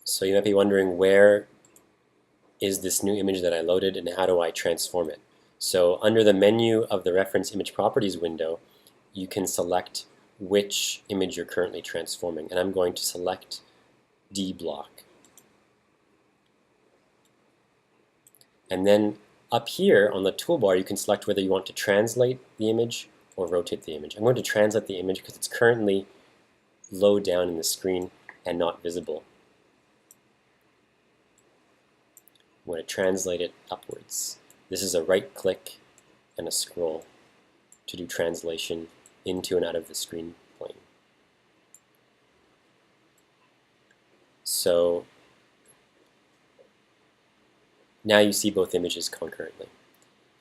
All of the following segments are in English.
So you might be wondering, where is this new image that I loaded and how do I transform it? So under the menu of the Reference Image Properties window, you can select which image you're currently transforming. And I'm going to select D block. And then up here on the toolbar, you can select whether you want to translate the image or rotate the image. I'm going to translate the image because it's currently low down in the screen and not visible. I'm going to translate it upwards. This is a right click and a scroll to do translation into and out of the screen plane. So now you see both images concurrently.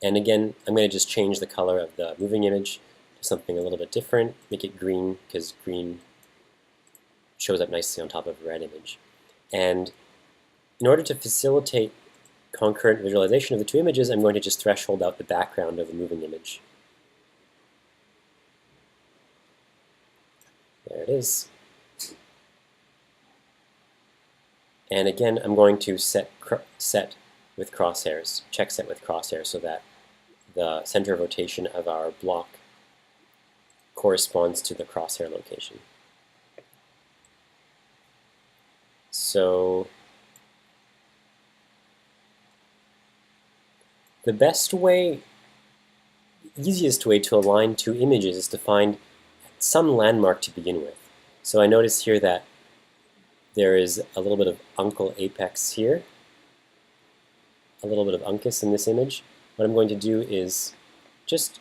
And again, I'm going to just change the color of the moving image to something a little bit different, make it green because green shows up nicely on top of a red image. And in order to facilitate concurrent visualization of the two images, I'm going to just threshold out the background of the moving image. There it is. And again, I'm going to set with crosshairs, check set with crosshairs, so that the center of rotation of our block corresponds to the crosshair location. So the best way, easiest way to align two images is to find some landmark to begin with. So I notice here that there is a little bit of uncal apex here, a little bit of uncus in this image. What I'm going to do is just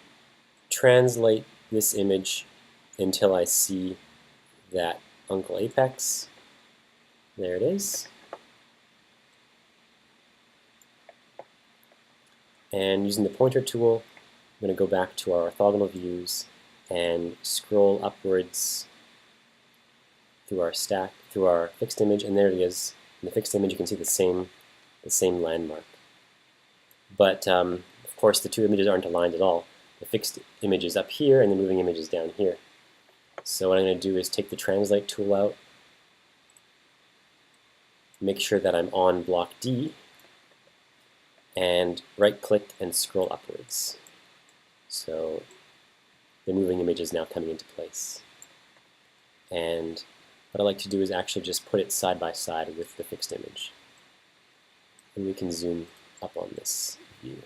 translate this image until I see that uncal apex. There it is. And using the pointer tool, I'm going to go back to our orthogonal views and scroll upwards through our stack, through our fixed image, and there it is. In the fixed image, you can see the same landmark. But of course, the two images aren't aligned at all. The fixed image is up here, and the moving image is down here. So what I'm going to do is take the translate tool out, make sure that I'm on block D, and right-click and scroll upwards. So the moving image is now coming into place. And what I like to do is actually just put it side by side with the fixed image. And we can zoom up on this view.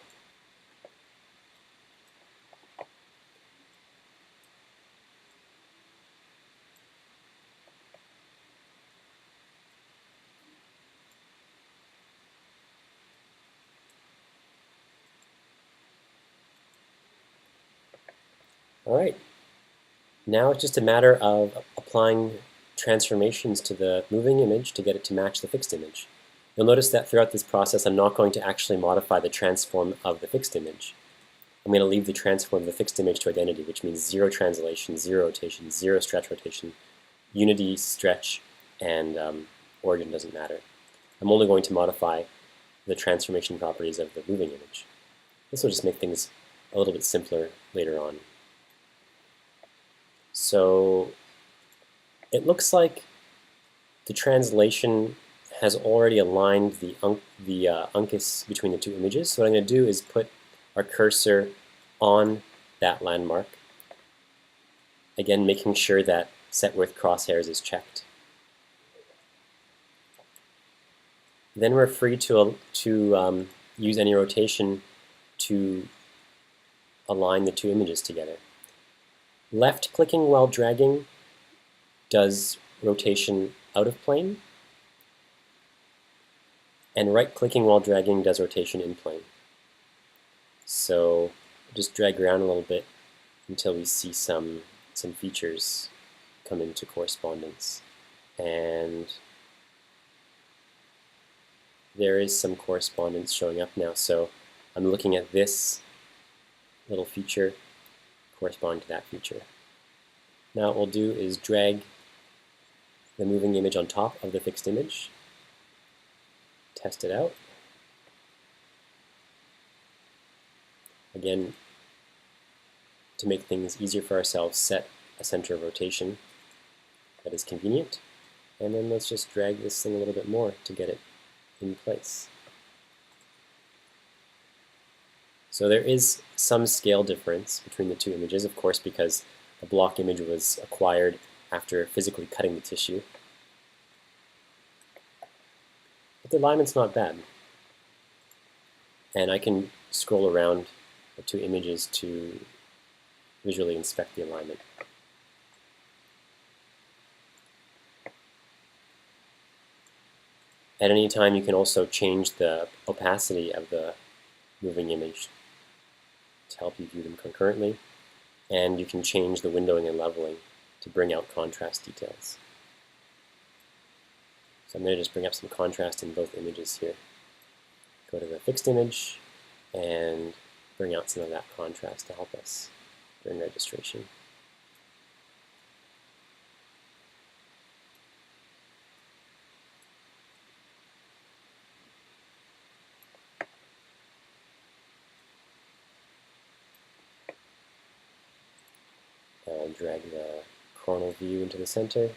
All right. Now it's just a matter of applying transformations to the moving image to get it to match the fixed image. You'll notice that throughout this process, I'm not going to actually modify the transform of the fixed image. I'm going to leave the transform of the fixed image to identity, which means 0 translation, 0 rotation, 0 stretch rotation, unity, stretch, and origin doesn't matter. I'm only going to modify the transformation properties of the moving image. This will just make things a little bit simpler later on. So it looks like the translation has already aligned the uncus between the two images. So what I'm going to do is put our cursor on that landmark, again making sure that set with crosshairs is checked. Then we're free to use any rotation to align the two images together. Left-clicking while dragging does rotation out of plane, and right-clicking while dragging does rotation in plane. So just drag around a little bit until we see some features come into correspondence. And there is some correspondence showing up now. So I'm looking at this little feature corresponding to that feature. Now what we'll do is drag the moving image on top of the fixed image, test it out. Again, to make things easier for ourselves, set a center of rotation that is convenient, And then let's just drag this thing a little bit more to get it in place. So there is some scale difference between the two images, of course, because the block image was acquired after physically cutting the tissue. But the alignment's not bad. And I can scroll around the two images to visually inspect the alignment. At any time, you can also change the opacity of the moving image to help you view them concurrently. And you can change the windowing and leveling to bring out contrast details. So I'm going to just bring up some contrast in both images here. Go to the fixed image and bring out some of that contrast to help us during registration. I'll drag the coronal view into the center.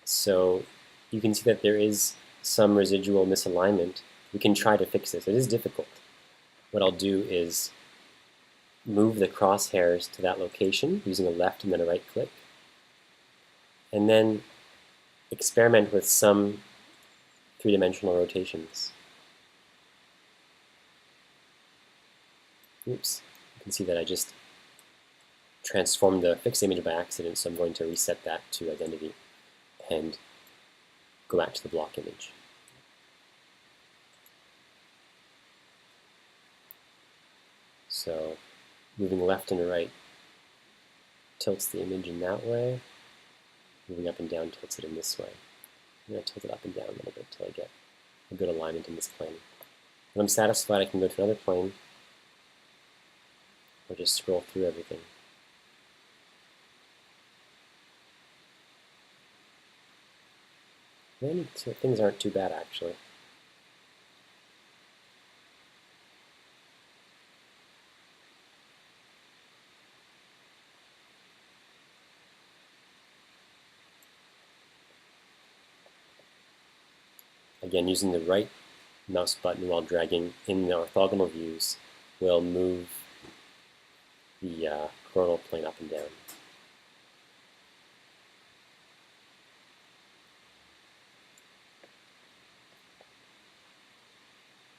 So you can see that there is some residual misalignment. We can try to fix this. It is difficult. What I'll do is move the crosshairs to that location using a left and then a right click, and then experiment with some three-dimensional rotations. Oops, you can see that I just transformed the fixed image by accident, so I'm going to reset that to identity and go back to the block image. So moving left and right tilts the image in that way. Moving up and down tilts it in this way. I'm going to tilt it up and down a little bit until I get a good alignment in this plane. When I'm satisfied, I can go to another plane or just scroll through everything. Many things aren't too bad, actually. Again, using the right mouse button while dragging in the orthogonal views will move the coronal plane up and down.